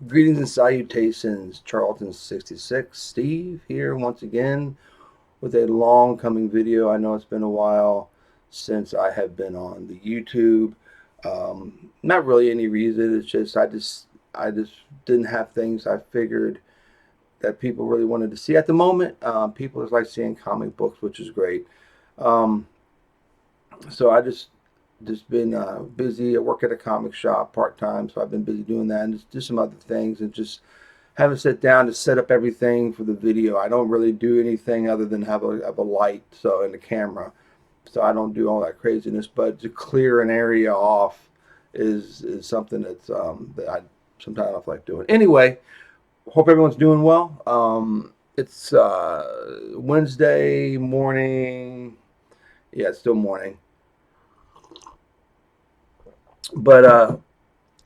Greetings and salutations, Charlton66. Steve here once again with a long coming video. I know it's been a while since I have been on the YouTube. Not really any reason. It's just I just didn't have things I figured that people really wanted to see at the moment. People just like seeing comic books, which is great. Um, so I just been busy. I work at a comic shop part time, so I've been busy doing that and just do some other things and just haven't sat down to set up everything for the video. I don't really do anything other than have a light so and a camera. So I don't do all that craziness. But to clear an area off is something that I sometimes don't like doing. Anyway, hope everyone's doing well. It's Wednesday morning. Yeah, it's still morning. But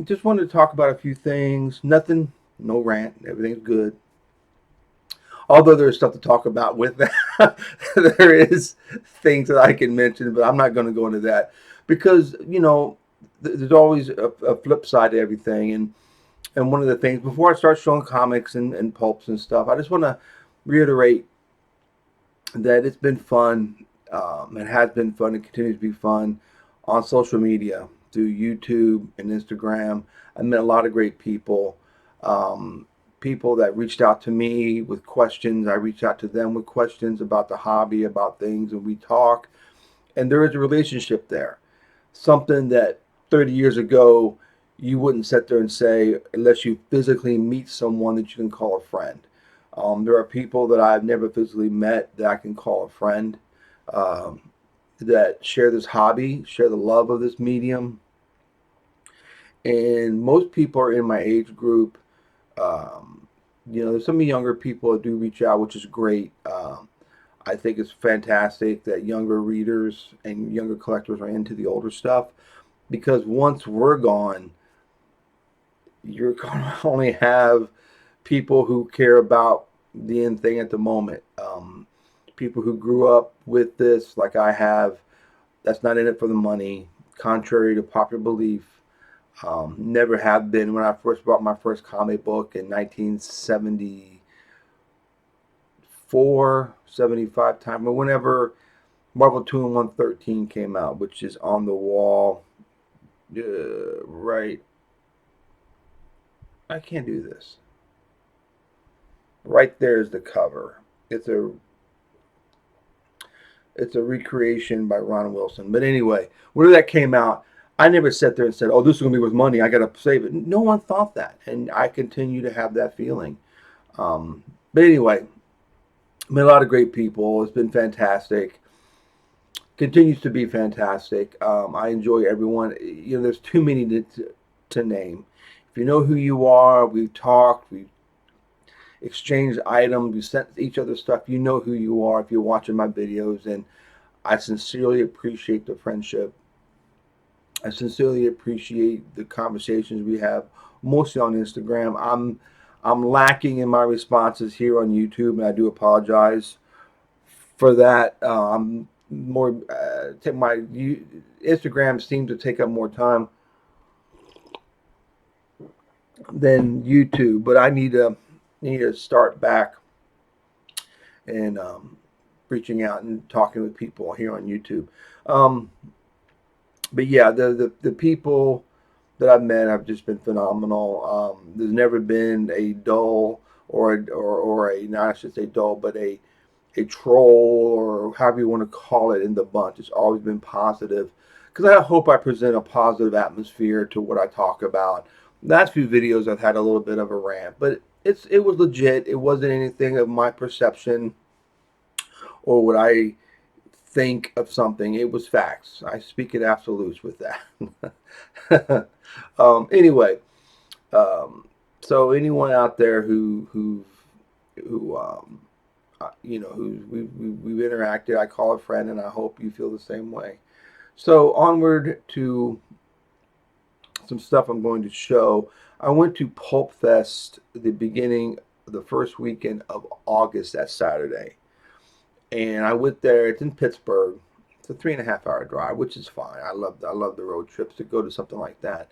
just wanted to talk about a few things. Nothing, no rant. Everything's good. Although there's stuff to talk about with that, there is things that I can mention, but I'm not going to go into that because there's always a flip side to everything. And one of the things before I start showing comics and pulps and stuff, I just want to reiterate that it's been fun. It has been fun. It continues to be fun on social media through YouTube and Instagram. I met a lot of great people. People that reached out to me with questions. I reached out to them with questions about the hobby, about things, and we talk. And there is a relationship there. Something that 30 years ago you wouldn't sit there and say unless you physically meet someone that you can call a friend. There are people that I've never physically met that I can call a friend, um, that share this hobby, share the love of this medium. And most people are in my age group. Um, there's some younger people that do reach out, which is great. I think it's fantastic that younger readers and younger collectors are into the older stuff because once we're gone, you're going to only have people who care about the end thing at the moment. People who grew up with this, like I have, that's not in it for the money, contrary to popular belief. Never have been. When I first bought my first comic book in 1974, 75 time, or whenever Marvel 2 and 113 came out, which is on the wall, right. I can't do this. Right there is the cover. It's a it's a recreation by Ron Wilson. But anyway, whenever that came out, I never sat there and said, "Oh, this is going to be worth money. I got to save it." No one thought that, and I continue to have that feeling. But anyway, met a lot of great people. It's been fantastic. Continues to be fantastic. I enjoy everyone. There's too many to name. If you know who you are, we've talked, we've exchanged items, we sent each other stuff. You know who you are if you're watching my videos, and I sincerely appreciate the friendship. I sincerely appreciate the conversations we have, mostly on Instagram. I'm lacking in my responses here on YouTube, and I do apologize for that. I'm more my Instagram seems to take up more time than YouTube, but I need to start back and reaching out and talking with people here on YouTube. Um, but yeah, the people that I've met have just been phenomenal. There's never been a dull or a not I should say dull, but a troll or however you want to call it in the bunch. It's always been positive because I hope I present a positive atmosphere to what I talk about. Last few videos I've had a little bit of a rant, but it was legit. It wasn't anything of my perception or what I think of something. It was facts. I speak in absolutes with that. Anyway, so anyone out there who we've interacted, I call a friend, and I hope you feel the same way. So onward to some stuff I'm going to show. I went to Pulpfest the beginning, the first weekend of August, that Saturday, and I went there. It's in Pittsburgh. It's a 3.5 hour drive, which is fine. I love the road trips to go to something like that.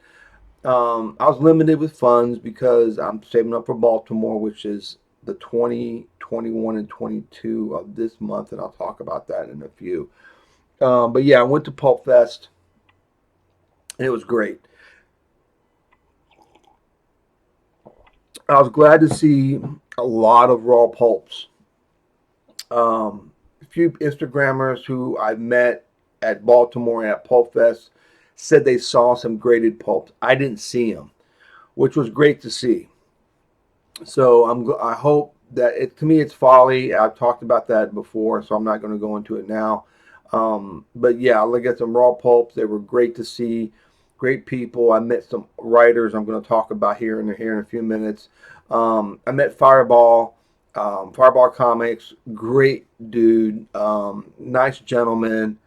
I was limited with funds because I'm saving up for Baltimore, which is the 20, 21, and 22 of this month, and I'll talk about that in a few. But yeah, I went to Pulpfest, and it was great. I was glad to see a lot of raw pulps. A few Instagrammers who I met at Baltimore and at Pulpfest said they saw some graded pulps. I didn't see them, which was great to see. So I hope that to me it's folly. I've talked about that before, so I'm not going to go into it now. But yeah, I look at some raw pulps. They were great to see. Great people. I met some writers. I'm going to talk about here in a few minutes. I met Fireball, Fireball Comics. Great dude. Nice gentleman.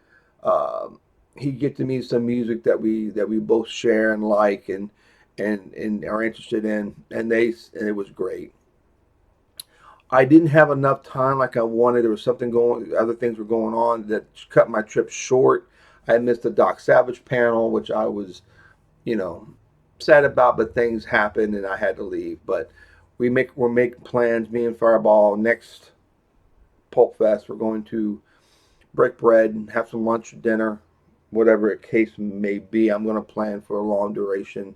Uh, he gets to me some music that we both share and like and are interested in, and it was great. I didn't have enough time like I wanted. There was something going, other things were going on that cut my trip short. I missed the Doc Savage panel, which I was, you know, sad about, but things happened and I had to leave. But we're making plans. Me and Fireball next Pulp Fest. We're going to break bread and have some lunch, dinner, whatever the case may be. I'm going to plan for a long duration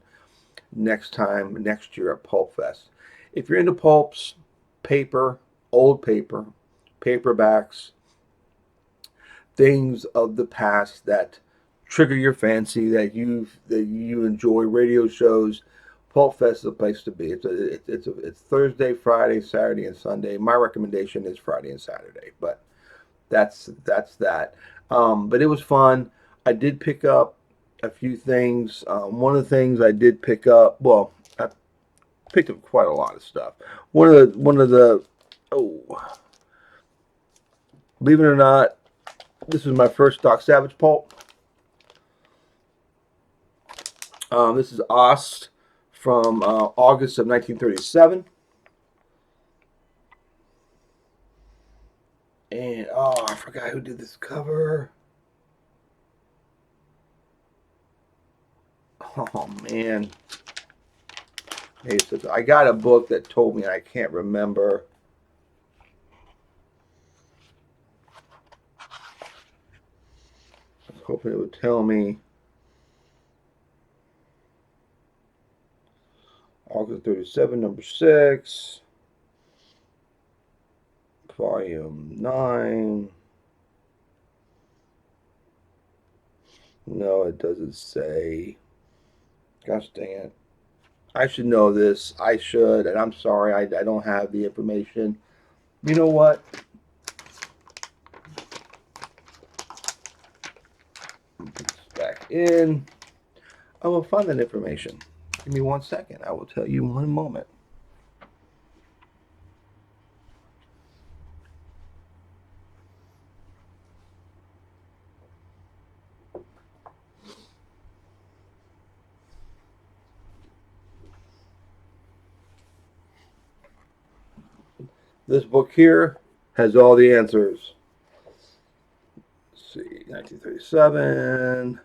next year at Pulp Fest. If you're into pulps, paper, old paper, paperbacks, things of the past that trigger your fancy, that you enjoy, radio shows, Pulp Fest is a place to be. It's Thursday, Friday, Saturday, and Sunday. My recommendation is Friday and Saturday, but that's that. But it was fun. I did pick up a few things. One of the things I did pick up, well, I picked up quite a lot of stuff. One of the oh, believe it or not, this is my first Doc Savage pulp. This is Ost from August of 1937. And oh, I forgot who did this cover. Oh man, I got a book that told me I can't remember. I was hoping it would tell me. August 37, number 6, volume 9. No, it doesn't say. Gosh dang it. I should know this. I should, and I'm sorry, I don't have the information. You know what? Put this back in. I will find that information. Give me 1 second. I will tell you one moment. This book here has all the answers. Let's see, 1937.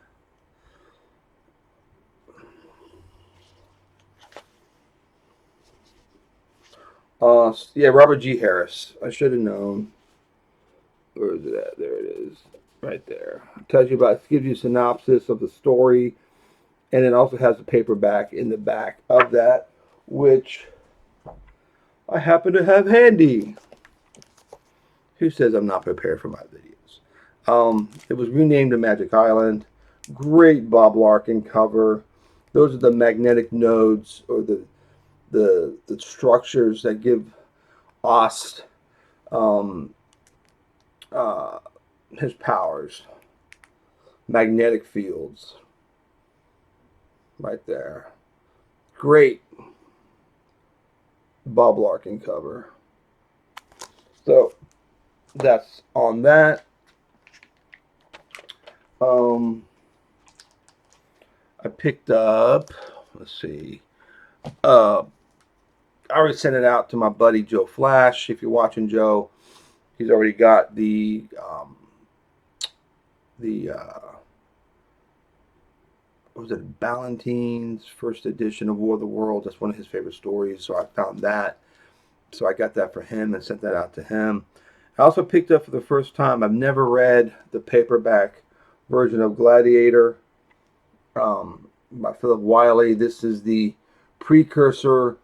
Yeah, Robert G. Harris. I should have known. Where is it at? There it is. Right there. It tells you about, gives you a synopsis of the story, and it also has a paperback in the back of that, which I happen to have handy. Who says I'm not prepared for my videos? It was renamed to Magic Island. Great Bob Larkin cover. Those are the magnetic nodes, or the structures that give Ost um, uh, his powers. Magnetic fields. Right there. Great Bob Larkin cover. So that's on that. I picked up, let's see, I already sent it out to my buddy Joe Flash. If you're watching Joe, he's already got the was it Ballantyne's first edition of War of the Worlds. That's one of his favorite stories, so I found that. So I got that for him and sent that out to him. I also picked up for the first time, I've never read the paperback version of Gladiator by Philip Wiley. This is the precursor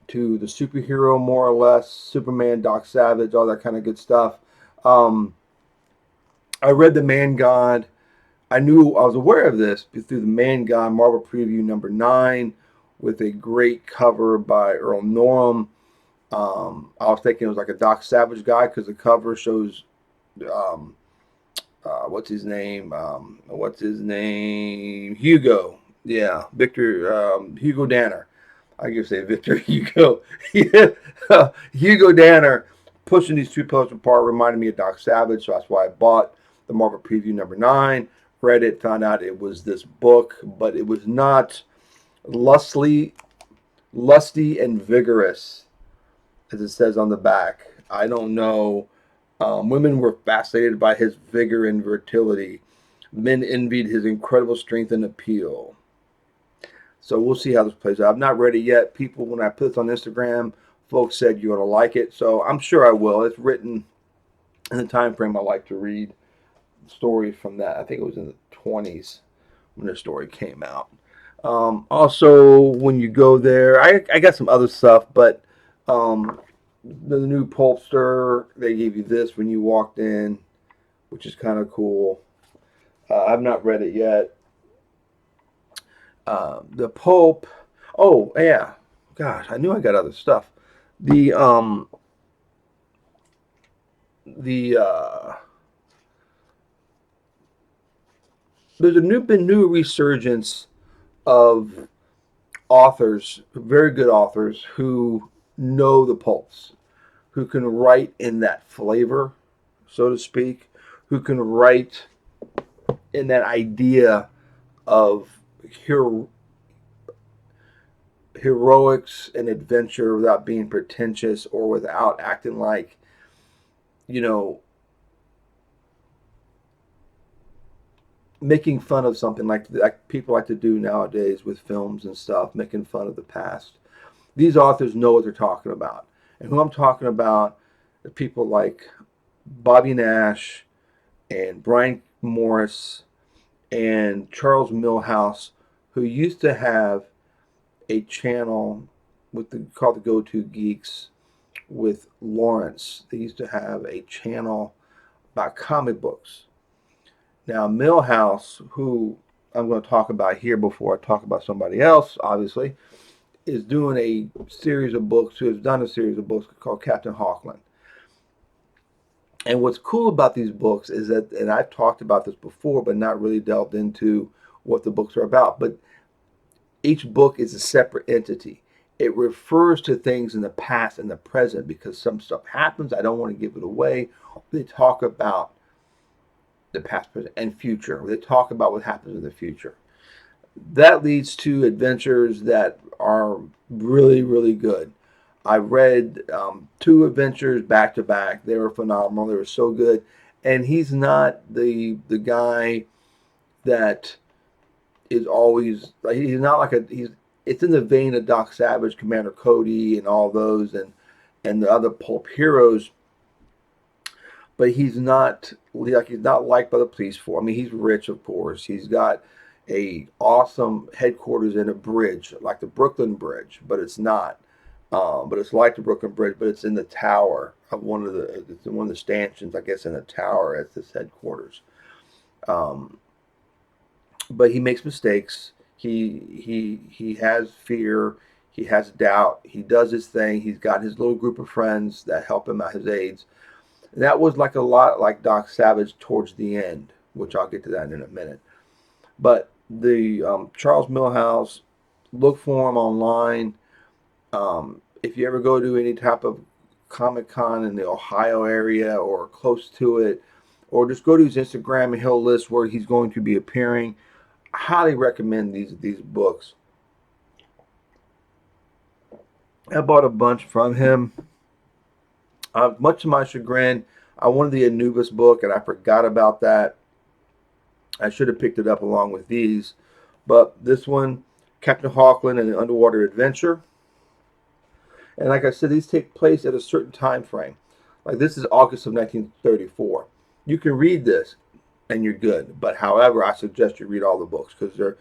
to the superhero, more or less. Superman, Doc Savage, all that kind of good stuff. Um, I read The Man God. I was aware of this through the Man God Marvel Preview #9 with a great cover by Earl Norem. I was thinking it was like a Doc Savage guy because the cover shows um, what's his name? Hugo. Yeah, Victor Hugo Danner. I can say Victor Hugo. Yeah, Hugo Danner pushing these two posts apart reminded me of Doc Savage, so that's why I bought the Marvel Preview #9. Read it, found out it was this book, but it was not lusty and vigorous as it says on the back. I don't know. Women were fascinated by his vigor and virility. Men envied his incredible strength and appeal. So we'll see how this plays out. I've not read it yet. People, when I put this on Instagram, folks said you're going to like it. So I'm sure I will. It's written in the time frame I like to read stories from that. I think it was in the 20s when the story came out. Also, when you go there, I got some other stuff, but the new Pulpster, they gave you this when you walked in, which is kind of cool. I've not read it yet. The Pulp. Oh yeah, gosh, I knew I got other stuff. The the there's been new resurgence of authors, very good authors who know the pulps, who can write in that flavor, so to speak, who can write in that idea of heroics and adventure without being pretentious or without acting like, you know, making fun of something like people like to do nowadays with films and stuff, making fun of the past. These authors know what they're talking about. And who I'm talking about are people like Bobby Nash and Brian Morris and Charles Millhouse, who used to have a channel called the Go-To Geeks with Lawrence. They used to have a channel about comic books. Now, Millhouse, who I'm going to talk about here before I talk about somebody else, obviously, is doing a series of books, who has done a series of books called Captain Hawkin. And what's cool about these books is that, and I've talked about this before, but not really delved into what the books are about, but each book is a separate entity. It refers to things in the past and the present because some stuff happens. I don't want to give it away. They talk about the past, present, and future. They talk about what happens in the future. That leads to adventures that are really, really good. I read 2 adventures back to back. They were phenomenal. They were so good. And he's not the guy that is always like, he's not like it's in the vein of Doc Savage, Commander Cody, and all those, and the other pulp heroes. But he's not liked by the police force. I mean, he's rich, of course. He's got a awesome headquarters in a bridge, like the Brooklyn Bridge, but it's not. But it's like the Brooklyn Bridge, but it's in the tower of it's in one of the stanchions, I guess, in the tower at this headquarters. But he makes mistakes. He has fear. He has doubt. He does his thing. He's got his little group of friends that help him out, his aides. And that was like a lot like Doc Savage towards the end, which I'll get to that in a minute. But the Charles Millhouse, look for him online. If you ever go to any type of Comic-Con in the Ohio area or close to it, or just go to his Instagram and he'll list where he's going to be appearing. I highly recommend these books. I bought a bunch from him. Much to my chagrin, I wanted the Anubis book and I forgot about that. I should have picked it up along with these. But this one, Captain Hawkin and the Underwater Adventure. And like I said, these take place at a certain time frame. Like this is August of 1934. You can read this and you're good. But however, I suggest you read all the books because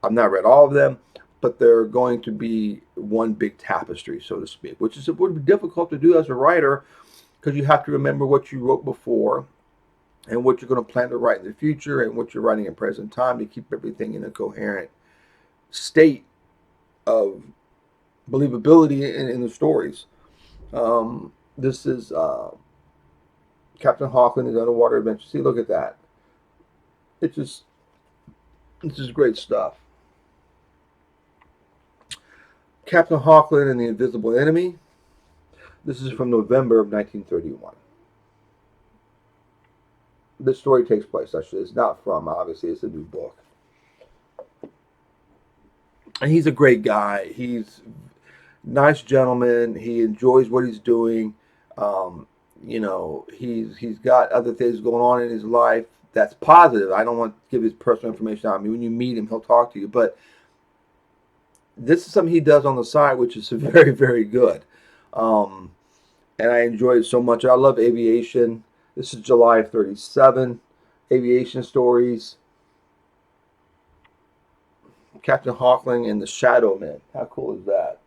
I've not read all of them, but they're going to be one big tapestry, so to speak, which is would be difficult to do as a writer because you have to remember what you wrote before and what you're going to plan to write in the future and what you're writing in present time to keep everything in a coherent state of believability in the stories. This is Captain Hawkin, his underwater adventure. See, look at that. It's just, this is great stuff. Captain Hawkin and the Invisible Enemy. This is from November of 1931. This story takes place, actually. It's not from, obviously, it's a new book. And he's a great guy. He's a nice gentleman. He enjoys what he's doing. He's got other things going on in his life that's positive. I don't want to give his personal information out. I mean, when you meet him, he'll talk to you. But this is something he does on the side, which is very, very good. And I enjoy it so much. I love aviation. This is July of 37. Aviation stories. Captain Hawkling and the Shadow Men. How cool is that?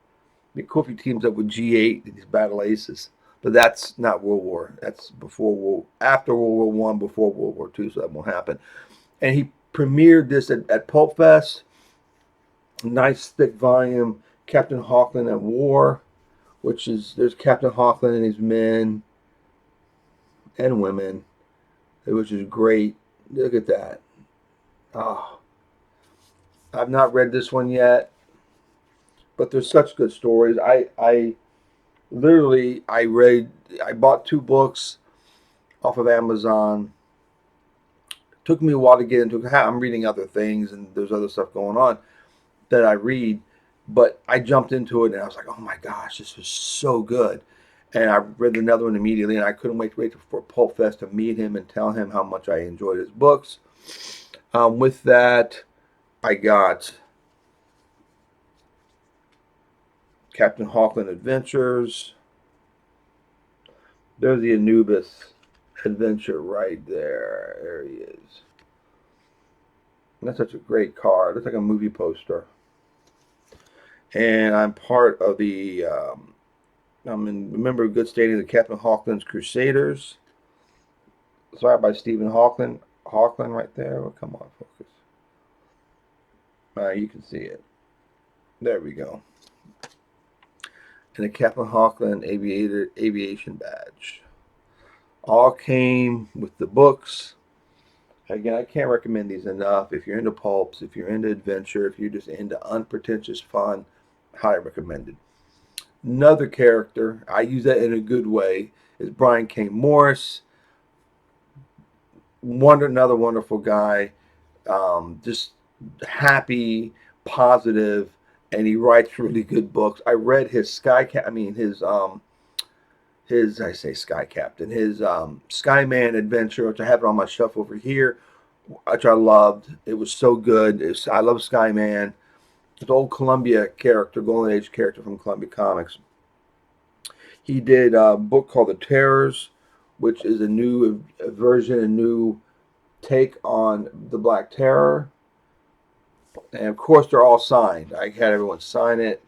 It'd be cool if he teams up with G8 and these battle aces. But that's not World War. That's after World War One, before World War Two, so that won't happen. And he premiered this at Pulpfest. Nice thick volume. Captain Hawkling at War, which is there's Captain Hawkling and his men and women, which is great. Look at that. Oh, I've not read this one yet, but there's such good stories. I literally I bought 2 books off of Amazon. It took me a while to get into it. I'm reading other things and there's other stuff going on that I read, but I jumped into it and I was like, oh my gosh, this was so good. And I read another one immediately, and I couldn't wait for Pulpfest to meet him and tell him how much I enjoyed his books. With that, I got Captain Hawkland Adventures. There's the Anubis adventure right there. There he is. And that's such a great card. It's like a movie poster. And I'm part of the, I'm a member of good standing of the Captain Hawkland's Crusaders. Sorry by Stephen Hawkland. Hawkland right there. Oh, come on, focus. You can see it. There we go. And the Captain Hawkland Aviation Badge. All came with the books. Again, I can't recommend these enough. If you're into pulps, if you're into adventure, if you're just into unpretentious fun, highly recommended. Another character, I use that in a good way, is Brian K. Morris. Another wonderful guy. Just happy, positive, and he writes really good books. I read his Sky Captain, his Skyman adventure, which I have it on my shelf over here, which I loved. It was so good. I love Skyman. It's an old Columbia character, Golden Age character from Columbia Comics. He did a book called The Terrors, which is a new version, a new take on the Black Terror. And of course, they're all signed. I had everyone sign it.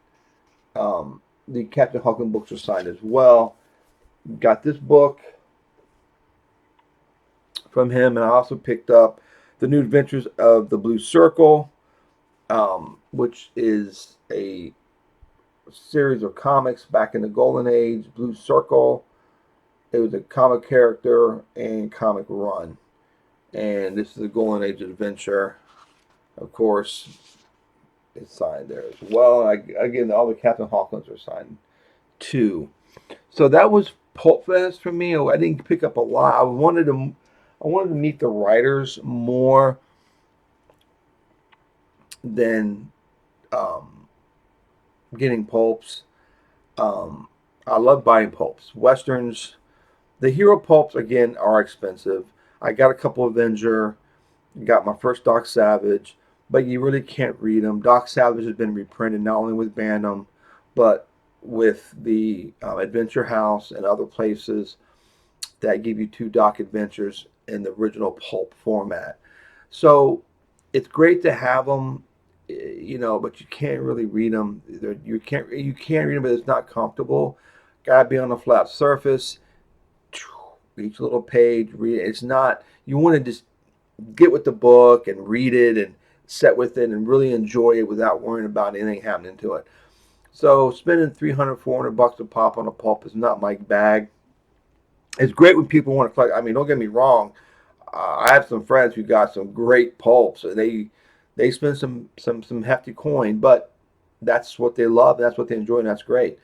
The Captain Hawkins books are signed as well. Got this book from him, and I also picked up The New Adventures of the Blue Circle, which is a series of comics back in the Golden Age. Blue Circle. It was a comic character and comic run. And this is the Golden Age adventure. Of course, it's signed there as well. Again, all the Captain Hawkins are signed too. So that was Pulpfest for me. I didn't pick up a lot. I wanted to meet the writers more than getting pulps. I love buying pulps. Westerns. The hero pulps, again, are expensive. I got a couple Avenger. Got my first Doc Savage. but you really can't read them. Doc Savage has been reprinted not only with Bantam, but with the Adventure House and other places that give you two Doc adventures in the original pulp format. So it's great to have them, but you can't really read them. You can't read them, but it's not comfortable. Gotta be on a flat surface. Each little page, read it. It's not. You want to just get with the book and read it and sit with it and really enjoy it without worrying about anything happening to it. So spending 300, $400 a pop on a pulp is not my bag. It's great when people want to collect. I mean, don't get me wrong. I have some friends who got some great pulps, and they spend some hefty coin, but that's what they love. That's what they enjoy, and that's great.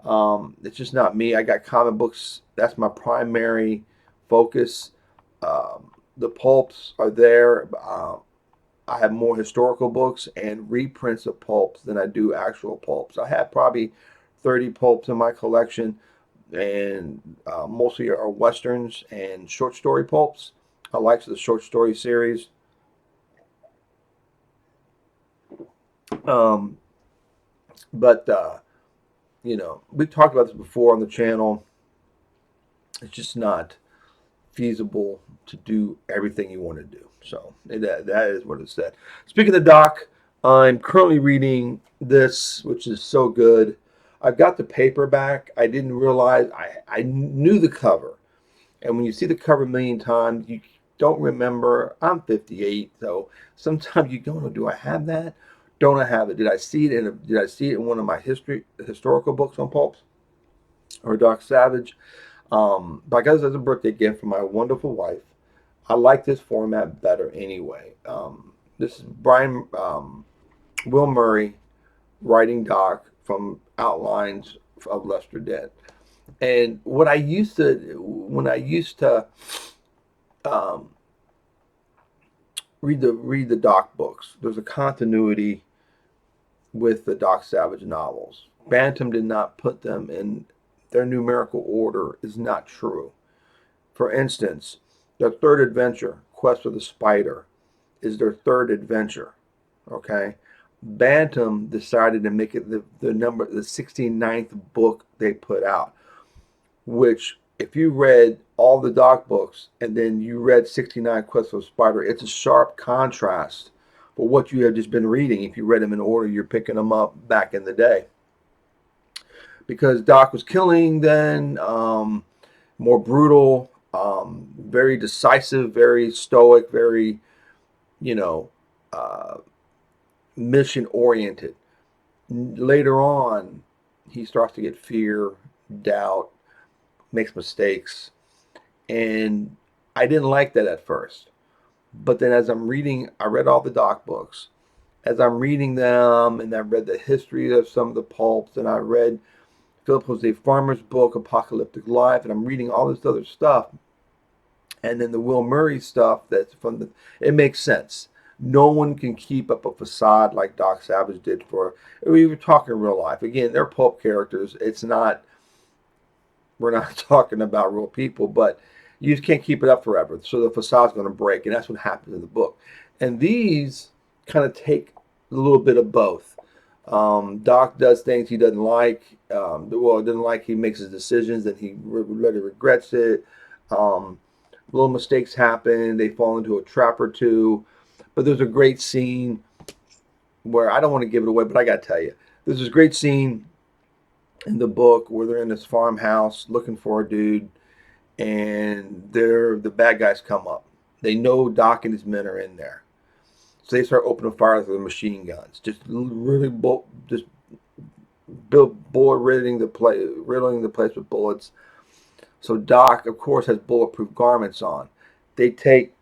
It's just not me. I got comic books. That's my primary focus. The pulps are there. I have more historical books and reprints of pulps than I do actual pulps. I have probably 30 pulps in my collection, and mostly are westerns and short story pulps. I like the short story series. Um, but we talked about this before on the channel. It's just not feasible to do everything you want to do. So that is what it said. Speaking of Doc, I'm currently reading this, which is so good. I've got the paperback. I didn't realize I knew the cover, and when you see the cover a million times, you don't remember. I'm 58, so sometimes you don't know. Do I have that? Don't I have it? Did I see it in one of my historical books on pulps or Doc Savage? But I got this as a birthday gift from my wonderful wife. I like this format better anyway. This is Will Murray writing Doc from outlines of Lester Dent. And when I used to um, read the Doc books, there's a continuity with the Doc Savage novels. Bantam did not put them in their numerical order is not true. For instance, their third adventure, Quest for the Spider, is their third adventure. Okay? Bantam decided to make it the 69th book they put out, which if you read all the Doc books and then you read 69 Quest for the Spider, it's a sharp contrast for what you have just been reading if you read them in order you're picking them up back in the day. Because Doc was killing then, more brutal, very decisive, very stoic, very, you know, uh, mission oriented. Later on, he starts to get fear, doubt, makes mistakes, and I didn't like that at first. But then as I'm reading, I read all the Doc books. As I'm reading them, and I read the history of some of the pulps, and I read Philip Jose Farmer's book, Apocalyptic Life, and I'm reading all this other stuff. And then the Will Murray stuff it makes sense. No one can keep up a facade like Doc Savage did we were talking real life. Again, they're pulp characters. We're not talking about real people, but you just can't keep it up forever. So the facade's going to break, and that's what happens in the book. And these kind of take a little bit of both. Doc does things he doesn't like. Doesn't like. He makes his decisions, and he really regrets it. Little mistakes happen. They fall into a trap or two. But there's a great scene where I don't want to give it away, but I got to tell you, there's this great scene in the book where they're in this farmhouse looking for a dude, and the bad guys come up. They know Doc and his men are in there. So they start opening fire with their machine guns, just really just riddling the place with bullets. So Doc, of course, has bulletproof garments on. They take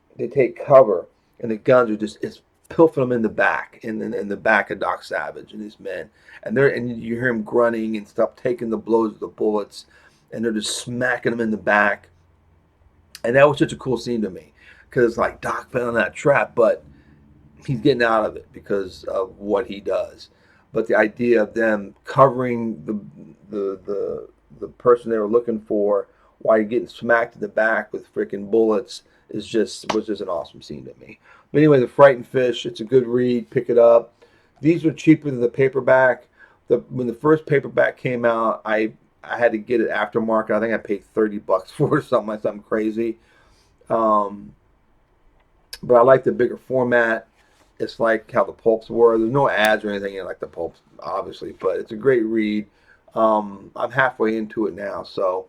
cover, and the guns are it's pilfering them in the back, in the back of Doc Savage and his men, and you hear him grunting and stuff, taking the blows of the bullets, and they're just smacking them in the back. And that was such a cool scene to me, because like Doc fell in that trap, but he's getting out of it because of what he does. But the idea of them covering the person they were looking for while you're getting smacked in the back with freaking bullets was just an awesome scene to me. But anyway, The Frightened Fish, it's a good read. Pick it up. These are cheaper than the paperback. When the first paperback came out, I had to get it aftermarket. I think I paid $30 for it, something crazy. Um, but I like the bigger format. It's like how the Pulps were. There's no ads or anything in like the Pulps, obviously, but it's a great read. I'm halfway into it now, so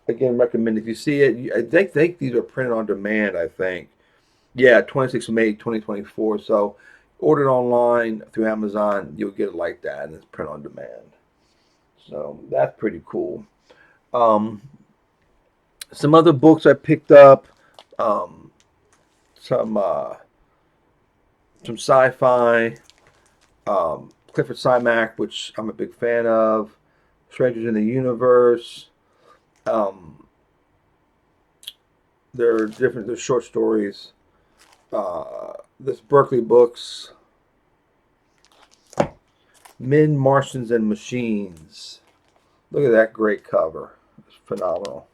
again, recommend if you see it. I think these are printed on demand. I think, yeah, 26 May 2024. So order it online through Amazon, you'll get it like that, and it's print on demand. So that's pretty cool. Um, some other books I picked up. Um, some some sci-fi. Clifford Simak, which I'm a big fan of. Strangers in the Universe. Um, they're different. They're short stories. This Berkeley Books. Men, Martians, and Machines. Look at that great cover. It's phenomenal.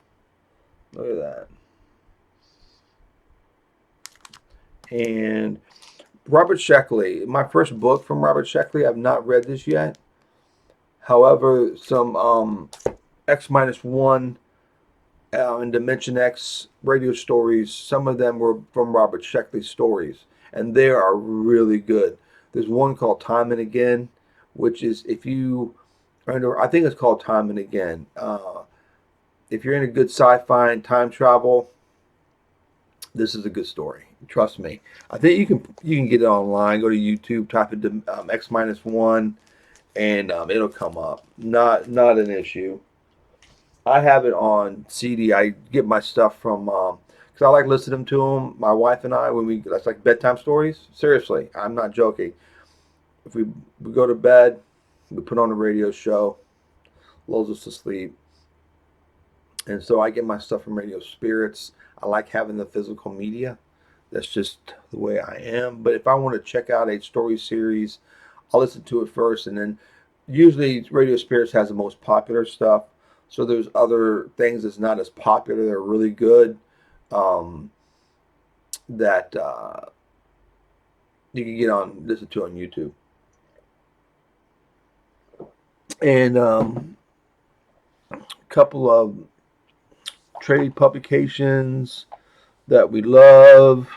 Look at that. And Robert Sheckley. My first book from Robert Sheckley. I've not read this yet. However, some X minus one and Dimension X radio stories. Some of them were from Robert Sheckley's stories, and they are really good. There's one called Time and Again, which is if you, I think it's called Time and Again. If you're in a good sci-fi and time travel, this is a good story. Trust me. I think you can get it online. Go to YouTube, type in X minus one, and it'll come up. Not an issue. I have it on CD. I get my stuff from because I like listening to them. My wife and I, that's like bedtime stories. Seriously, I'm not joking. If we go to bed, we put on a radio show, lulls us to sleep, and so I get my stuff from Radio Spirits. I like having the physical media. That's just the way I am. But if I want to check out a story series, I'll listen to it first, and then usually Radio Spirits has the most popular stuff. So there's other things that's not as popular. They're really good that you can listen to on YouTube. And a couple of trade publications that we love.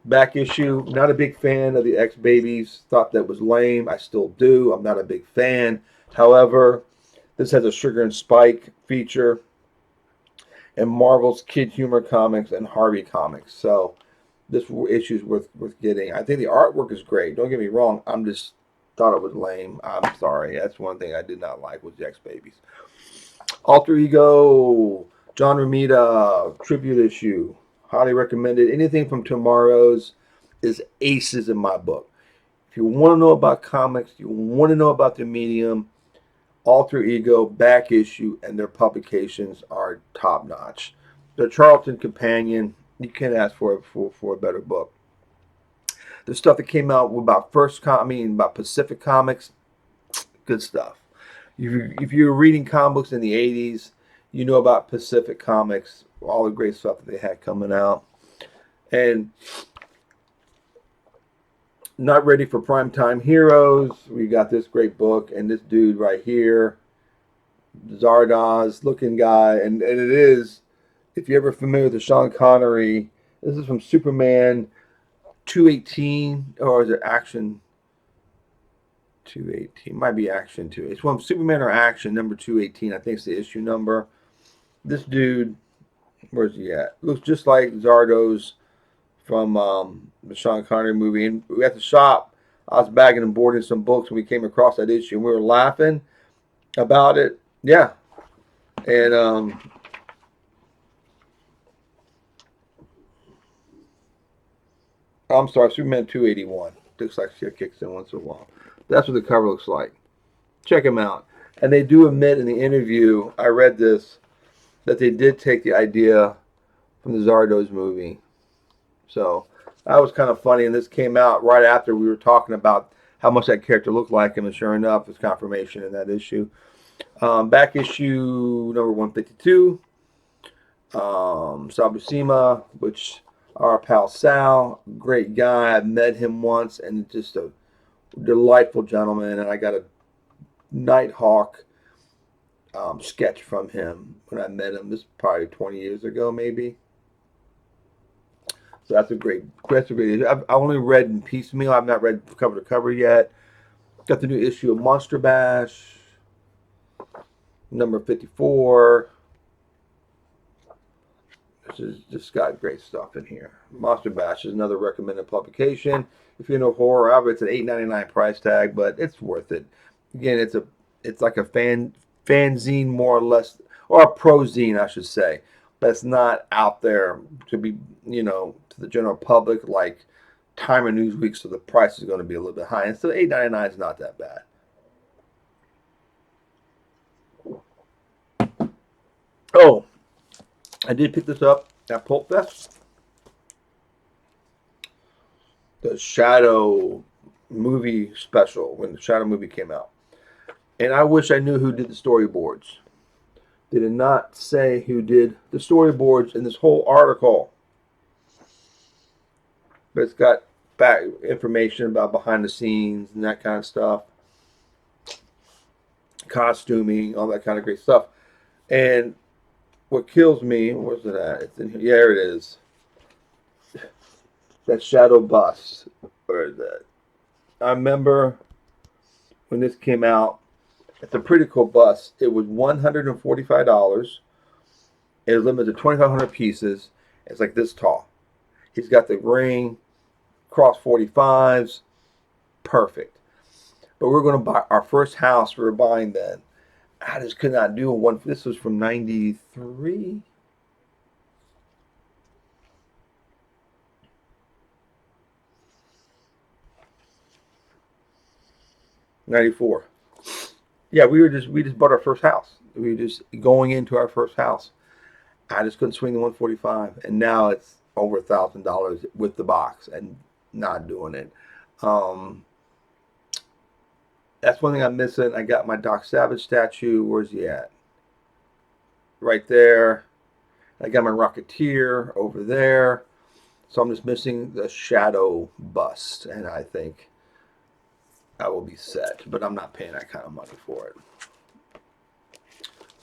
Back issue. Not a big fan of the X Babies. Thought that was lame. I still do. I'm not a big fan. However, this has a Sugar and Spike feature, and Marvel's Kid Humor Comics and Harvey Comics. So this issue is worth getting. I think the artwork is great. Don't get me wrong. I'm just thought it was lame. I'm sorry. That's one thing I did not like was the X Babies. Alter Ego, John Romita tribute issue. Highly recommended. Anything from Tomorrow's is aces in my book. If you want to know about comics, you want to know about the medium, Alter Ego, back issue, and their publications are top notch. The Charlton Companion, you can't ask for a better book. The stuff that came out about about Pacific Comics, good stuff. If you're reading comic books in the 80s, you know about Pacific Comics, all the great stuff that they had coming out. And Not Ready for Primetime Heroes. We got this great book, and this dude right here, Zardoz looking guy, and it is, if you're ever familiar with the Sean Connery, this is from Superman 218, or is it Action 218? Might be Action 2. It's from Superman or Action number 218. I think it's the issue number. This dude, where's he at? Looks just like Zardoz from the Sean Connery movie. And we at the shop, I was bagging and boarding some books, and we came across that issue, and we were laughing about it. Yeah. And I'm sorry, Superman 281. Looks like she kicks in once in a while. That's what the cover looks like. Check them out. And they do admit in the interview, I read this, that they did take the idea from the Zardoz movie. So that was kind of funny. And this came out right after we were talking about how much that character looked like him. And sure enough, it's confirmation in that issue. Back issue number 152. Sabusima, which our pal Sal, great guy. I met him once, and just a delightful gentleman. And I got a Nighthawk sketch from him when I met him. This is probably 20 years ago, maybe. So that's a great issue. I've only read in piecemeal. I've not read cover to cover yet. Got the new issue of Monster Bash, number 54. This is just got great stuff in here. Monster Bash is another recommended publication. If you're into horror, it's an $8.99 price tag, but it's worth it. Again, it's like a fanzine more or less, or a prozine, I should say. But it's not out there to be, to the general public like Time or Newsweek, so the price is going to be a little bit high. And so $8.99 is not that bad. Oh, I did pick this up at Pulpfest. The Shadow movie special, when the Shadow movie came out. And I wish I knew who did the storyboards. They did not say who did the storyboards in this whole article. But it's got back information about behind the scenes and that kind of stuff. Costuming, all that kind of great stuff. And what kills me, where's it at? It's in here. Yeah, there it is. That Shadow bust. Where is that? I remember when this came out. It's a pretty cool bust. It was $145. It was limited to 2,500 pieces. It's like this tall. He's got the ring, cross 45s, perfect. But we're going to buy our first house. We were buying then. I just could not do one. This was from 93. '94. Yeah, we just bought our first house. We were just going into our first house. I just couldn't swing the 145, and now it's over $1,000 with the box, and not doing it. Um, that's one thing I'm missing. I got my Doc Savage statue. Where's he at? Right there. I got my Rocketeer over there. So I'm just missing the Shadow bust, and I think I will be set. But I'm not paying that kind of money for it.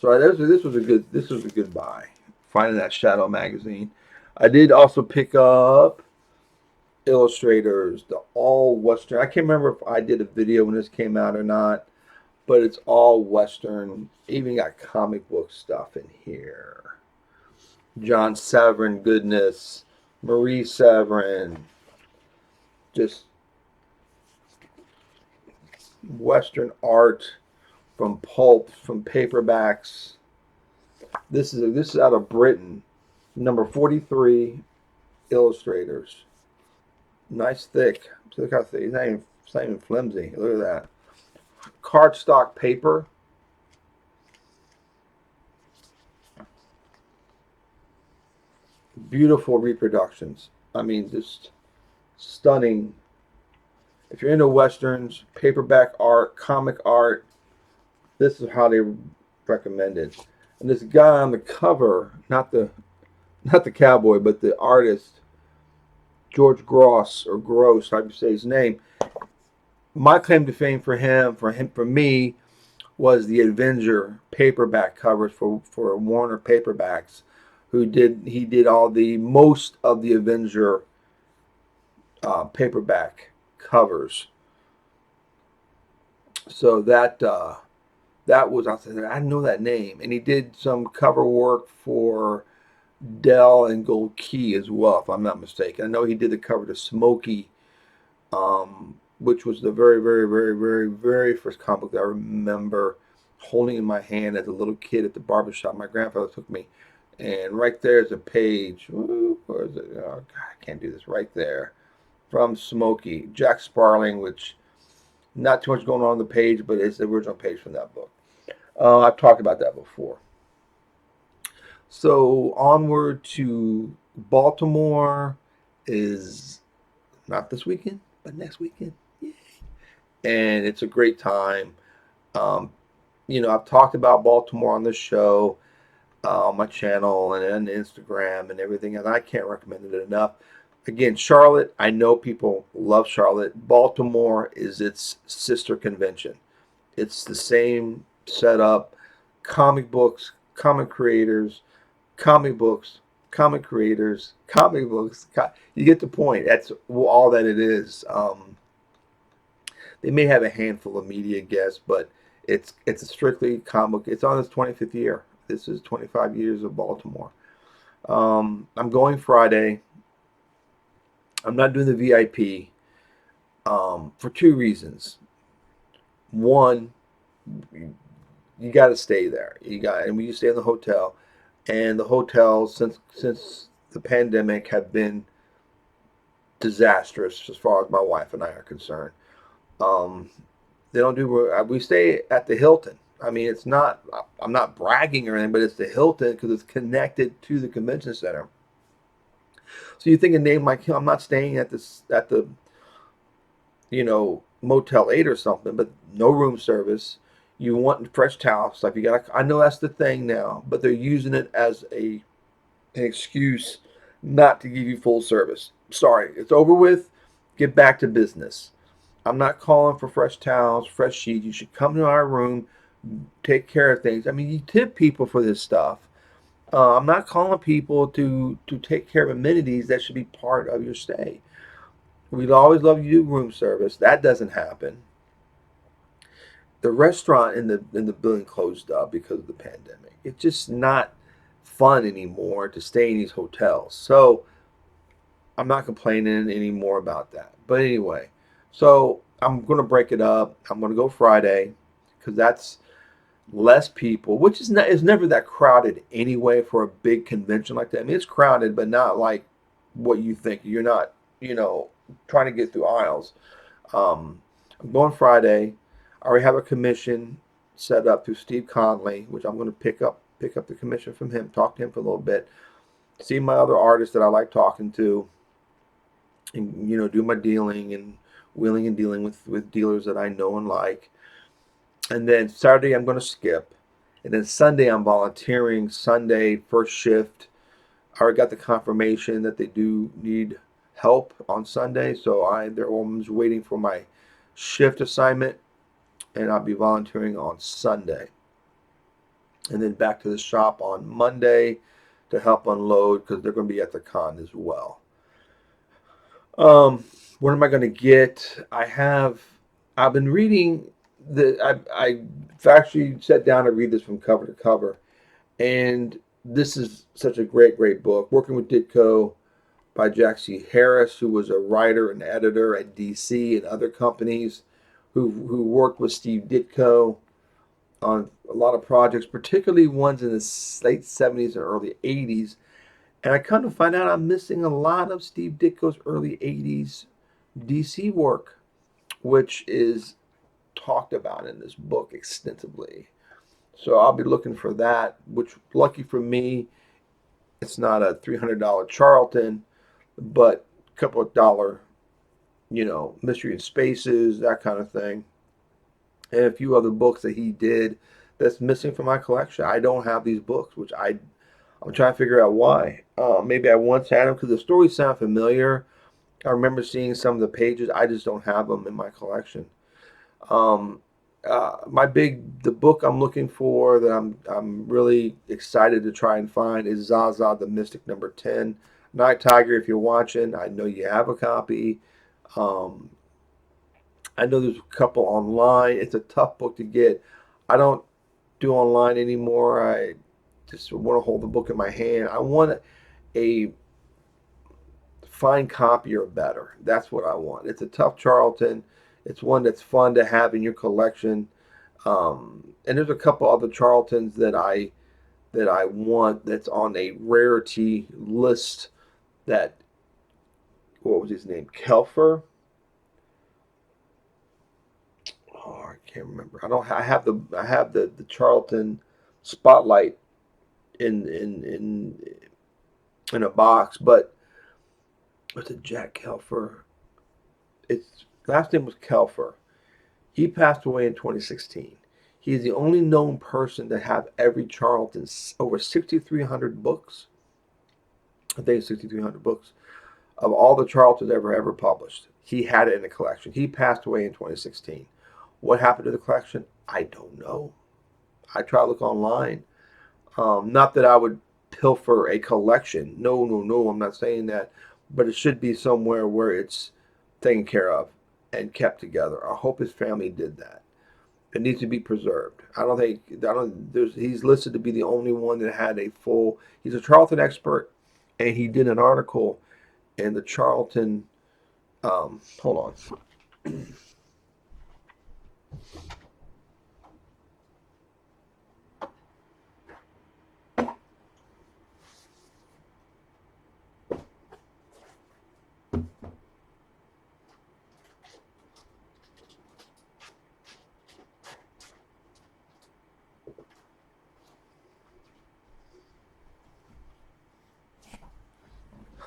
So this was a good buy. Finding that Shadow magazine. I did also pick up Illustrators, the all Western. I can't remember if I did a video when this came out or not, but it's all Western. Even got comic book stuff in here. John Severin goodness, Marie Severin, just Western art from Pulp, from paperbacks. This is out of Britain, number 43, Illustrators. Nice thick. Look how thick. It's not even flimsy. Look at that. Cardstock paper. Beautiful reproductions. I mean, just stunning. If you're into westerns, paperback art, comic art, this is how they recommend it. And this guy on the cover, not the cowboy, but the artist, George Gross or Gross, how do you say his name? My claim to fame for me, was the Avenger paperback covers for Warner Paperbacks, he did all the most of the Avenger paperback covers. So that was, I know that name, and he did some cover work for Dell and Gold Key as well, if I'm not mistaken. I know he did the cover to Smokey, which was the very, very, very, very, very first comic book that I remember holding in my hand as a little kid at the barbershop. My grandfather took me, and right there's a page. Ooh, where is it? Oh, God, I can't do this. Right there, from Smokey, Jack Sparling, which not too much going on the page, but it's the original page from that book. I've talked about that before. So onward to Baltimore is not this weekend, but next weekend. Yay. And it's a great time. Um, I've talked about Baltimore on this show, on my channel and on Instagram and everything, and I can't recommend it enough. Again, Charlotte, I know people love Charlotte. Baltimore is its sister convention. It's the same setup, comic books, comic creators, comic books, comic creators, comic books. You get the point. That's all that it is. They may have a handful of media guests, but it's a strictly comic. It's on its 25th year. This is 25 years of Baltimore. I'm going Friday. I'm not doing the VIP for two reasons. One, you got to stay there. And we stay in the hotel, and the hotels since the pandemic have been disastrous as far as my wife and I are concerned. Um, they don't do. We stay at the Hilton. I mean, it's not. I'm not bragging or anything, but it's the Hilton because it's connected to the convention center. So you think a name like him, I'm not staying at the Motel 8 or something, but no room service. You want fresh towel stuff. You got. I know that's the thing now, but they're using it as an excuse not to give you full service. Sorry, it's over with. Get back to business. I'm not calling for fresh towels, fresh sheets. You should come to our room, take care of things. I mean, you tip people for this stuff. I'm not calling people to take care of amenities that should be part of your stay. We'd always love you to do room service. That doesn't happen. The restaurant in the building closed up because of the pandemic. It's just not fun anymore to stay in these hotels. So I'm not complaining anymore about that. But anyway, so I'm gonna break it up. I'm gonna go Friday because that's less people, which is never that crowded anyway for a big convention like that. I mean, it's crowded, but not like what you think. You're not, trying to get through aisles. I'm going Friday. I already have a commission set up through Steve Conley, which I'm going to pick up the commission from him, talk to him for a little bit, see my other artists that I like talking to, and do my dealing and wheeling and dealing with dealers that I know and like. And then Saturday I'm going to skip, and then Sunday I'm volunteering. Sunday first shift. I already got the confirmation that they do need help on Sunday, so they're almost waiting for my shift assignment, and I'll be volunteering on Sunday, and then back to the shop on Monday to help unload because they're going to be at the con as well. What am I going to get? I've been reading I actually sat down to read this from cover to cover, and this is such a great book. Working with Ditko by Jack C. Harris, who was a writer and editor at DC and other companies, who worked with Steve Ditko on a lot of projects, particularly ones in the late 70s and early 80s. And I kind of find out I'm missing a lot of Steve Ditko's early 80s DC work, which is talked about in this book extensively. So I'll be looking for that, which, lucky for me, it's not a $300 Charlton, but a couple of dollar, Mystery in Spaces, that kind of thing. And a few other books that he did that's missing from my collection. I don't have these books, which I'm trying to figure out why. Maybe I once had them because the stories sound familiar. I remember seeing some of the pages. I just don't have them in my collection. Um, the book I'm looking for that I'm really excited to try and find is Zaza the Mystic #10. Night Tiger, if you're watching, I know you have a copy. Um, I know there's a couple online. It's a tough book to get. I don't do online anymore. I just want to hold the book in my hand. I want a fine copy or better. That's what I want. It's a tough Charlton. It's one that's fun to have in your collection. And there's a couple other Charltons that I want that's on a rarity list. That, what was his name? Kelfer. Oh, I can't remember. I don't. I have the Charlton Spotlight in a box, but what's it? Jack Kelfer. Its last name was Kelfer. He passed away in 2016. He's the only known person to have every Charlton, over 6,300 books. I think it's 6,300 books of all the Charltons ever published. He had it in a collection. He passed away in 2016. What happened to the collection? I don't know. I try to look online. Not that I would pilfer a collection. No, no, no. I'm not saying that. But it should be somewhere where it's taken care of and kept together. I hope his family did that. It needs to be preserved. I don't think. I don't. He's listed to be the only one that had a full. He's a Charlton expert, and he did an article in the Charlton. Hold on.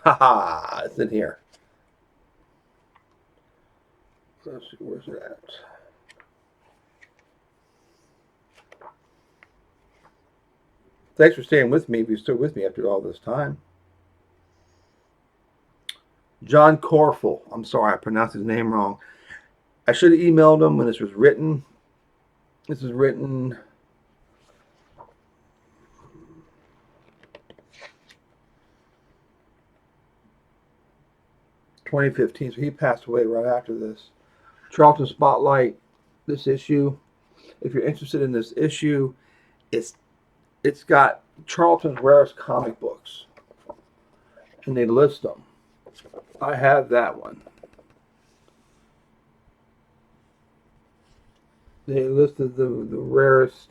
Haha, it's in here. Let's see, where's it at? Thanks for staying with me if you're still with me after all this time. John Corfel. I'm sorry, I pronounced his name wrong. I should have emailed him when this was written. This is written 2015, so he passed away right after this. Charlton Spotlight, this issue. If you're interested in this issue, it's got Charlton's rarest comic books, and they list them. I have that one. They listed the rarest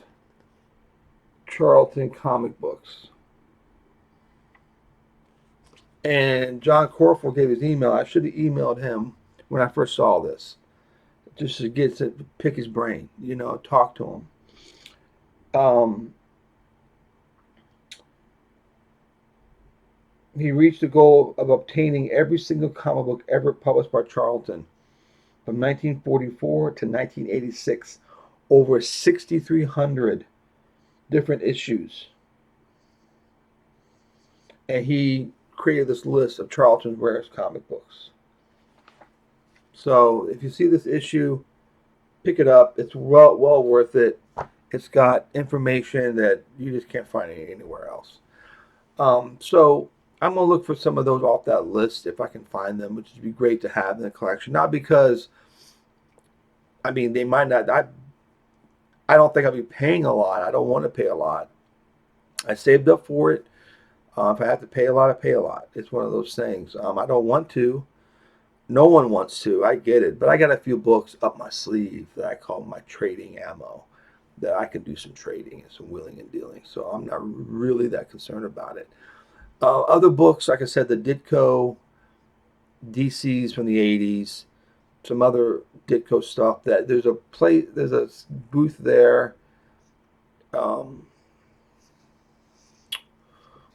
Charlton comic books. And John Corfel gave his email. I should have emailed him when I first saw this, just to get to pick his brain, talk to him. He reached the goal of obtaining every single comic book ever published by Charlton from 1944 to 1986, over 6,300 different issues. And he created this list of Charlton's rarest comic books. So if you see this issue, pick it up. It's well worth it. It's got information that you just can't find anywhere else. So I'm going to look for some of those off that list if I can find them, which would be great to have in the collection. Not because, they might not. I don't think I'll be paying a lot. I don't want to pay a lot. I saved up for it. If I have to pay a lot, I pay a lot. It's one of those things. I don't want to. No one wants to. I get it. But I got a few books up my sleeve that I call my trading ammo, that I can do some trading and some wheeling and dealing. So I'm not really that concerned about it. Other books, like I said, the Ditko DCs from the 80s, some other Ditko stuff. That there's a booth there.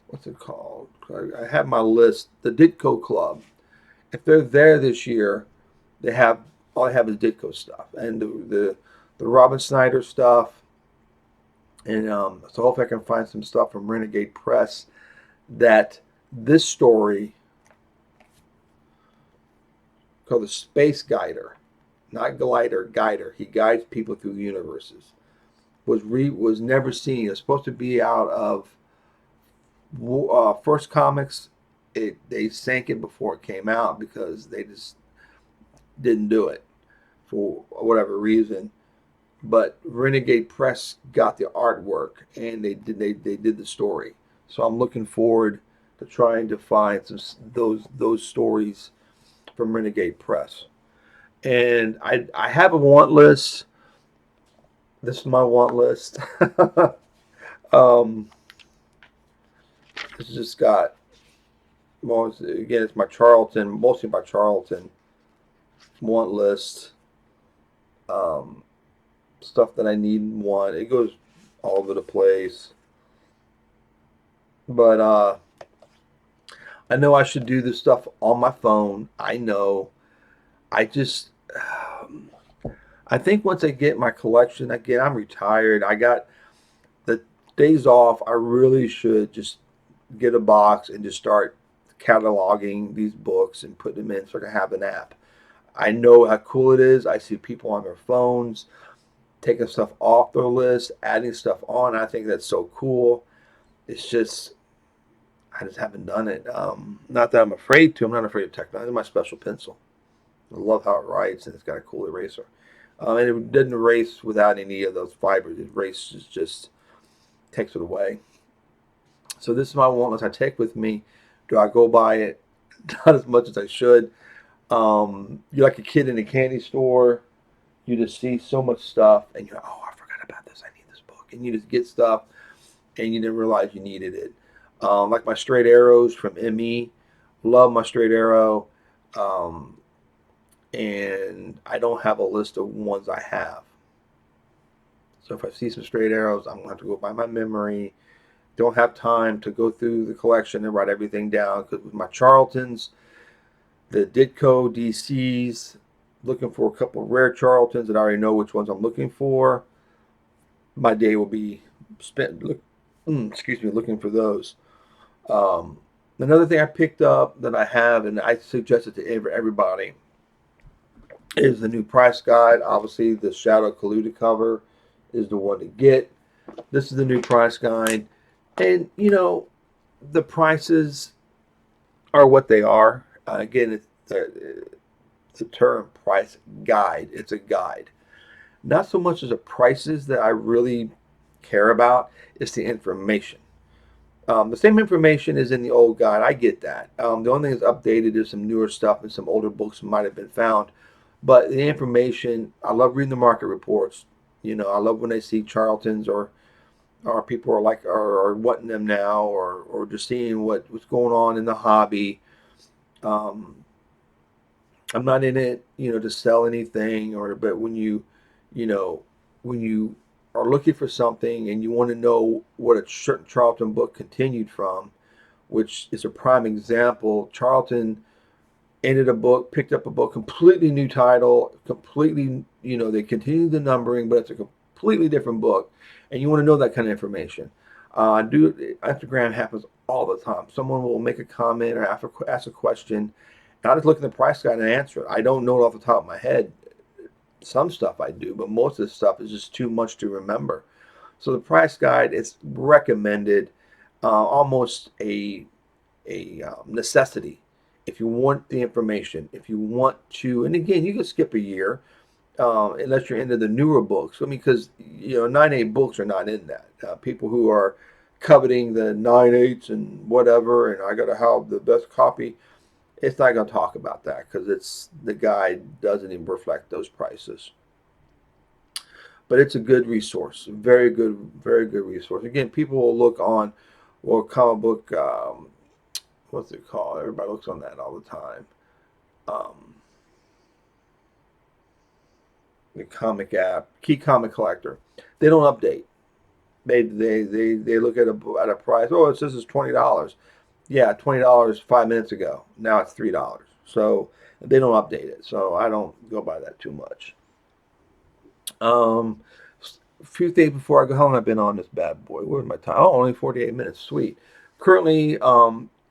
What's it called? I have my list. The Ditko Club. If they're there this year, they have all I have is Ditko stuff and the Robin Snyder stuff, and so hopefully I can find some stuff from Renegade Press. That this story called the Space Guider, not Glider, Guider. He guides people through universes. Was never seen. It's supposed to be out of First Comics. They sank it before it came out because they just didn't do it for whatever reason. But Renegade Press got the artwork and they did the story. So I'm looking forward to trying to find those stories from Renegade Press. And I have a want list. This is my want list. It's just got again, it's my Charlton, mostly my Charlton want list. Stuff that I need and want. It goes all over the place. But I know I should do this stuff on my phone. I know. I I think once I get my collection, again, I'm retired. I got the days off. I really should just get a box and just start cataloging these books and put them in so I can have an app. I know how cool it is. I see people on their phones taking stuff off their list, adding stuff on. I think that's so cool. It's just I just haven't done it. Not that I'm afraid to. I'm not afraid of technology. It's my special pencil. I love how it writes, and it's got a cool eraser. And it doesn't erase without any of those fibers. It erases just takes it away. So this is my walnuts I take with me. Do I go buy it? Not as much as I should. You're like a kid in a candy store. You just see so much stuff, and you're like, oh, I forgot about this. I need this book, and you just get stuff, and you didn't realize you needed it. Like my straight arrows from ME. Love my straight arrow. Um, and I don't have a list of ones I have. So if I see some straight arrows, I'm going to have to go by my memory. Don't have time to go through the collection and write everything down because with my Charltons, the Ditko DCs, looking for a couple of rare Charltons that I already know which ones I'm looking for. My day will be spent looking for those. Another thing I picked up that I have and I suggested to everybody is the new price guide. Obviously, the Shadow Kaluta cover is the one to get. This is the new price guide. And, the prices are what they are. Again, it's the term price guide. It's a guide. Not so much as the prices that I really care about, it's the information. The same information is in the old guide. I get that. The only thing that's updated is some newer stuff and some older books might have been found. But the information, I love reading the market reports. I love when I see Charltons or people are wanting them now or just seeing what's going on in the hobby. Um, I'm not in it, to sell anything but you know, when you are looking for something and you want to know what a certain Charlton book continued from, which is a prime example. Charlton ended a book, picked up a book, completely new title, completely, they continued the numbering, but it's a completely different book. And you want to know that kind of information. Instagram happens all the time. Someone will make a comment or ask a question, and I just look at the price guide and answer it. I don't know it off the top of my head. Some stuff I do, but most of the stuff is just too much to remember. So the price guide is recommended, almost a necessity if you want the information. If you want to, and again, you can skip a year unless you're into the newer books. I mean, because 9/8 books are not in that. People who are coveting the 9/8s and whatever, and I got to have the best copy. It's not going to talk about that because the guide doesn't even reflect those prices. But it's a good resource, very good resource. Again, people will look on, comic book, what's it called? Everybody looks on that all the time. Um, the comic app, Key Comic Collector. They don't update. They look at a price. Oh, it says it's $20. Yeah, $20 5 minutes ago. Now it's $3. So they don't update it. So I don't go by that too much. Um, a few things before I go. How long have I been on this bad boy? Where's my time? Oh, only 48 minutes. Sweet. Currently,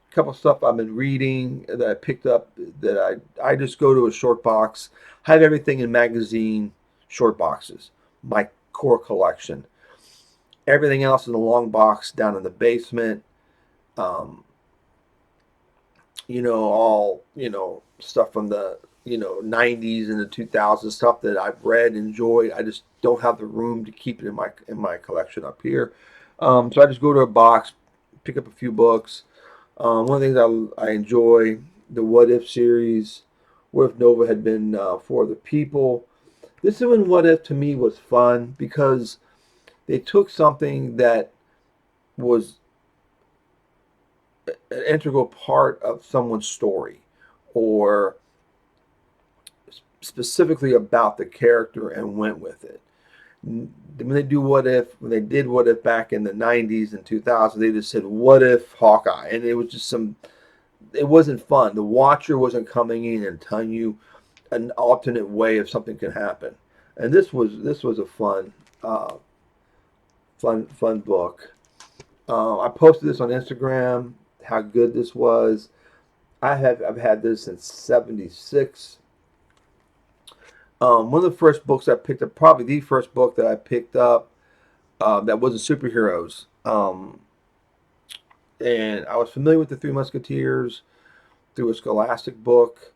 a couple of stuff I've been reading that I picked up that I just go to a short box. I have everything in magazine short boxes. My core collection. Everything else in a long box down in the basement. Um, all, stuff from the, 90s and the 2000s, stuff that I've read, enjoyed. I just don't have the room to keep it in my collection up here. So I just go to a box, pick up a few books. One of the things I enjoy, the What If series. What if Nova had been for the people? This is when What If to me was fun because they took something that was an integral part of someone's story or specifically about the character and went with it. When they did What If back in the 90s and 2000s, they just said, what if Hawkeye? And it was just it wasn't fun. The watcher wasn't coming in and telling you an alternate way if something can happen. And this was a fun book. I posted this on Instagram. How good this was. I've had this since '76. One of the first books I picked up, probably the first book that I picked up that wasn't superheroes. And I was familiar with the Three Musketeers through a Scholastic book,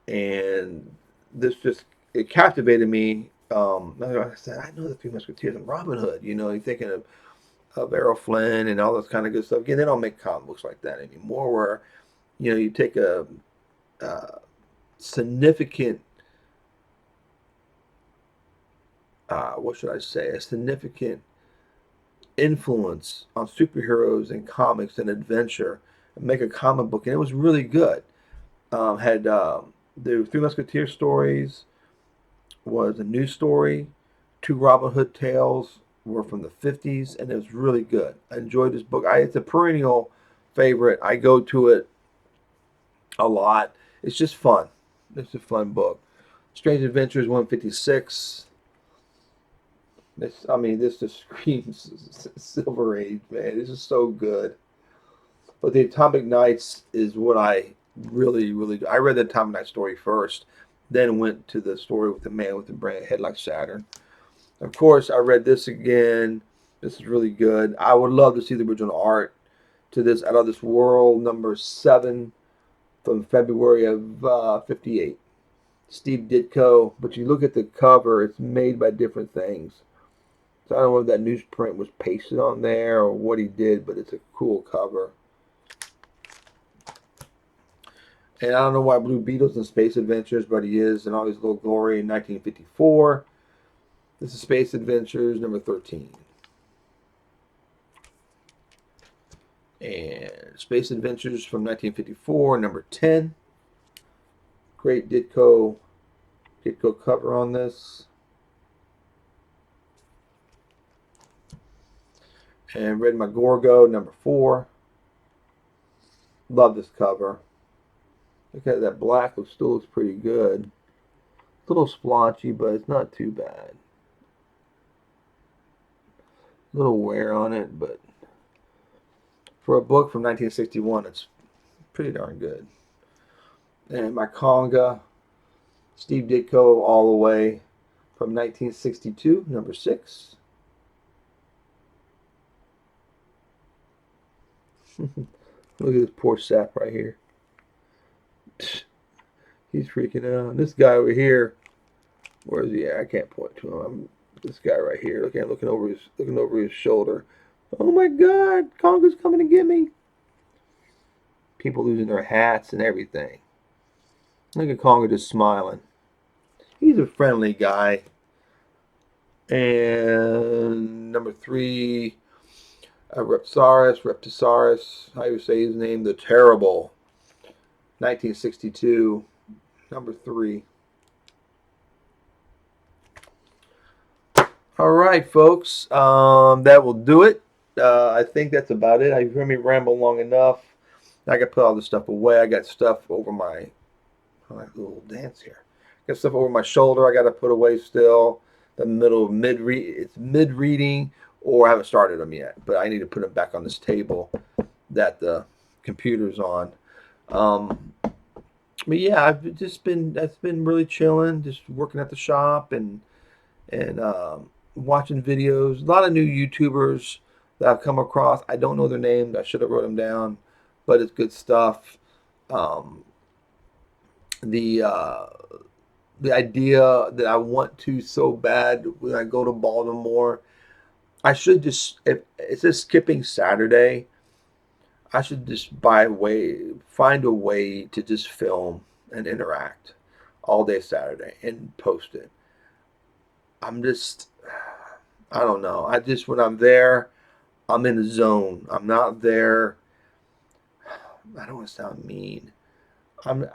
and this just it captivated me. I said, I know the Three Musketeers and Robin Hood. You know, you're thinking of Errol Flynn and all this kind of good stuff. Again, they don't make comic books like that anymore. Where you take a significant, what should I say, a significant influence on superheroes and comics and adventure and make a comic book, and it was really good. Had the Three Musketeer stories was a new story. Two Robin Hood tales were from the '50s, and it was really good. I enjoyed this book. It's a perennial favorite. I go to it a lot. It's just fun. It's a fun book. Strange Adventures 156. This just screams Silver Age, man. This is so good. But the Atomic Knights is what I really, really. I read the Atomic Knight story first, then went to the story with the man with the brain head like Saturn. Of course, I read this again. This is really good. I would love to see the original art to this Out of This World #7 from February of '58. Steve Ditko. But you look at the cover; it's made by different things. So I don't know if that newsprint was pasted on there or what he did, but it's a cool cover. And I don't know why Blue Beetle's in Space Adventures, but he is in all his little glory in 1954. This is Space Adventures #13. And Space Adventures from 1954, #10. Great Ditko cover on this. And Red Magorgo, #4. Love this cover. Look at that black, it still looks pretty good. A little splotchy, but it's not too bad. A little wear on it, but for a book from 1961, it's pretty darn good. And my Conga, Steve Ditko, all the way from 1962, #6. Look at this poor sap right here. He's freaking out. This guy over here, where is he at? I can't point to him. This guy right here, looking over his shoulder. Oh my God, Conga's coming to get me. People losing their hats and everything. Look at Conga just smiling. He's a friendly guy. And #3, Reptosaurus, how you say his name, the Terrible, 1962, #3. All right, folks, that will do it. I think that's about it. You've heard me ramble long enough. I got to put all this stuff away. I got stuff over my little dance here. Got stuff over my shoulder. I got to put away still. The middle it's mid reading, or I haven't started them yet. But I need to put them back on this table that the computer's on. But yeah, that's been really chilling, just working at the shop and watching videos. A lot of new YouTubers that I've come across. I don't know their names. I should have wrote them down, but it's good stuff. The idea that I want to so bad when I go to Baltimore, I should just, if it says skipping Saturday, I should just find a way to just film and interact all day Saturday and post it. I don't know. When I'm there, I'm in the zone. I'm not there. I don't want to sound mean. I'm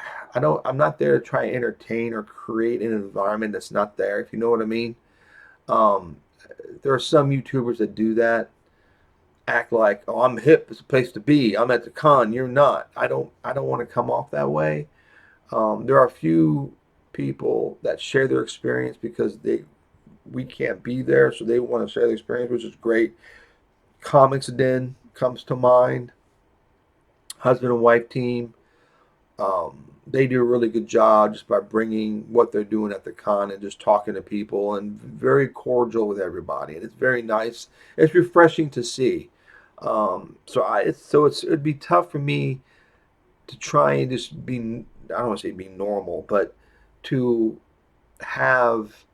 not there to try and entertain or create an environment that's not there, if you know what I mean. Um, there are some YouTubers that do that, act like, oh, I'm hip, it's a place to be. I'm at the con, you're not. I don't want to come off that way. There are a few people that share their experience because we can't be there, so they want to share the experience, which is great. Comics Den comes to mind. Husband and wife team. They do a really good job just by bringing what they're doing at the con and just talking to people and very cordial with everybody. And it's very nice. It's refreshing to see. It'd be tough for me to try and just be, I don't want to say be normal, but to have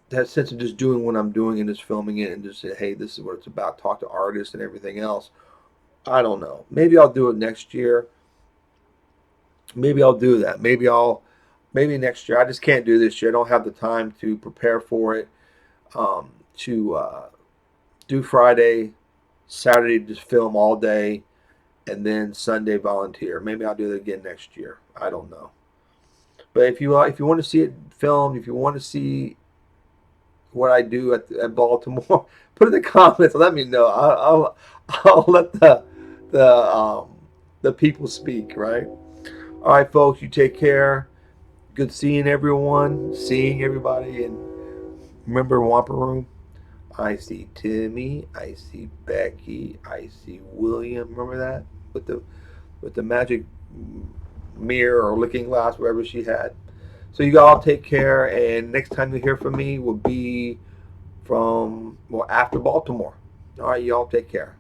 that sense of just doing what I'm doing and just filming it and just say, hey, this is what it's about. Talk to artists and everything else. I don't know. Maybe I'll do it next year. Maybe I'll do that. Maybe next year. I just can't do this year. I don't have the time to prepare for it. To do Friday, Saturday, just film all day, and then Sunday volunteer. Maybe I'll do it again next year. I don't know. But if you want to see it filmed, if you want to see what I do at Baltimore, put in the comments. Let me know. I'll let the people speak. Right. All right, folks. You take care. Good seeing everyone, seeing everybody, and remember Wampa Room. I see Timmy. I see Becky. I see William. Remember that with the magic mirror or looking glass, wherever she had. So you all take care, and next time you hear from me will be from after Baltimore. All right, y'all take care.